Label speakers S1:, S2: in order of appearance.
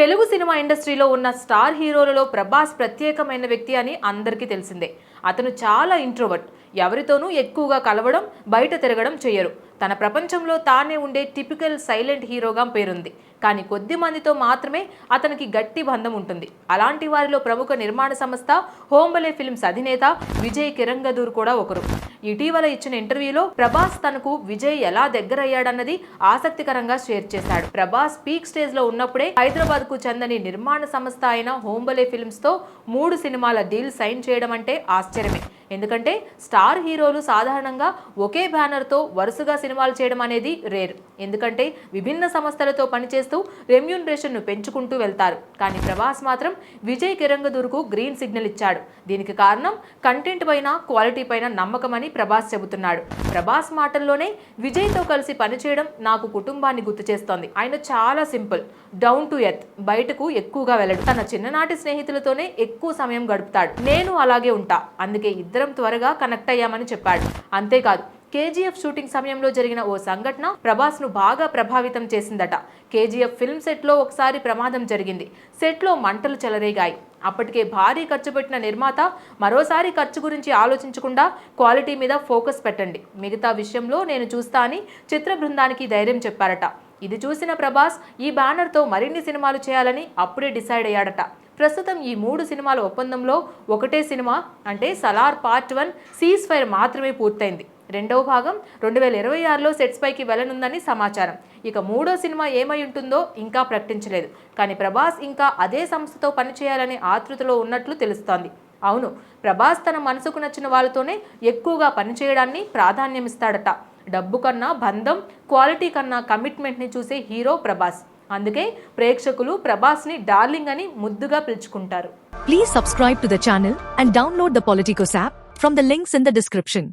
S1: Telugu cinema ఇండస్ట్రీలో ఉన్న star హీరోలలో Prabhas ప్రత్యేకమైన వ్యక్తి అని అందరికీ తెలిసిందే. అతను చాలా ఇంట్రోవర్ట్, ఎవరితోనూ ఎక్కువగా కలవడం, బయట తిరగడం చేయరు. తన ప్రపంచంలో తానే ఉండే టిపికల్ సైలెంట్ హీరోగా పేరుంది. కానీ కొద్ది మందితో మాత్రమే అతనికి గట్టి బంధం ఉంటుంది. అలాంటి వారిలో ప్రముఖ నిర్మాణ సంస్థ హోంబలే ఫిల్మ్స్ అధినేత విజయ్ కిరంగదూర్ కూడా ఒకరు. ఇటీవల ఇచ్చిన ఇంటర్వ్యూలో ప్రభాస్ తనకు విజయ్ ఎలా దగ్గరయ్యాడన్నది ఆసక్తికరంగా షేర్ చేశాడు. ప్రభాస్ పీక్ స్టేజ్ లో ఉన్నప్పుడే హైదరాబాద్ కు చెందని నిర్మాణ సంస్థ అయిన హోంబలే ఫిల్మ్స్ తో 3 సినిమాల డీల్ సైన్ చేయడం అంటే ఆశ్చర్యమే. ఎందుకంటే స్టార్ హీరోలు సాధారణంగా ఒకే బ్యానర్ తో వరుసగా సినిమాలు చేయడం అనేది రేర్. ఎందుకంటే విభిన్న సంస్థలతో పనిచేస్తూ రెమ్యూనరేషన్ ను పెంచుకుంటూ వెళ్తారు. కానీ ప్రభాస్ మాత్రం విజయ్ కిరంగదూర్ కు గ్రీన్ సిగ్నల్ ఇచ్చాడు. దీనికి కారణం కంటెంట్ పైన, క్వాలిటీ పైన నమ్మకమని ప్రభాస్ చెబుతున్నాడు. ప్రభాస్ మాటల్లోనే విజయ్ తో కలిసి పనిచేయడం నాకు కుటుంబాన్ని గుర్తు చేస్తోంది. ఆయన చాలా సింపుల్, డౌన్ టు ఎర్త్, బయటకు ఎక్కువగా వెళ్ళడు. తన చిన్ననాటి స్నేహితులతోనే ఎక్కువ సమయం గడుపుతాడు. నేను అలాగే ఉంటా, అందుకే ఇద్దరం త్వరగా కనెక్ట్ అయ్యామని చెప్పాడు. అంతేకాదు, కేజీఎఫ్ షూటింగ్ సమయంలో జరిగిన ఓ సంఘటన ప్రభాస్ ను బాగా ప్రభావితం చేసిందట. కేజీఎఫ్ ఫిల్మ్ సెట్ లో ఒకసారి ప్రమాదం జరిగింది. సెట్ లో మంటలు చెలరేగాయి. అప్పటికే భారీ ఖర్చు పెట్టిన నిర్మాత మరోసారి ఖర్చు గురించి ఆలోచించకుండా క్వాలిటీ మీద ఫోకస్ పెట్టండి, మిగతా విషయంలో నేను చూస్తా అని చిత్ర బృందానికి ధైర్యం చెప్పారట. ఇది చూసిన ప్రభాస్ ఈ బ్యానర్తో మరిన్ని సినిమాలు చేయాలని అప్పుడే డిసైడ్ అయ్యాడట. ప్రస్తుతం ఈ 3 సినిమాల ఒప్పందంలో ఒకటే సినిమా అంటే సలార్ పార్ట్ 1 సీజ్ ఫైర్ మాత్రమే పూర్తయింది. రెండవ భాగం 2026లో సెట్స్ పైకి వెళ్లనుందని సమాచారం. ఇక 3వ సినిమా ఏమై ఉంటుందో ఇంకా ప్రకటించలేదు. కానీ ప్రభాస్ ఇంకా అదే సంస్థతో పనిచేయాలనే ఆతృతలో ఉన్నట్లు తెలుస్తోంది. అవును, ప్రభాస్ తన మనసుకు నచ్చిన వాళ్ళతోనే ఎక్కువగా పనిచేయడాన్ని ప్రాధాన్యమిస్తాడట. డబ్బు కన్నా బంధం, క్వాలిటీ కన్నా కమిట్మెంట్ని చూసే హీరో ప్రభాస్. అందుకే ప్రేక్షకులు ప్రభాస్ని డార్లింగ్ అని ముద్దుగా పిలుచుకుంటారు.
S2: Please subscribe to the channel and download the Politicos app from the links in the description.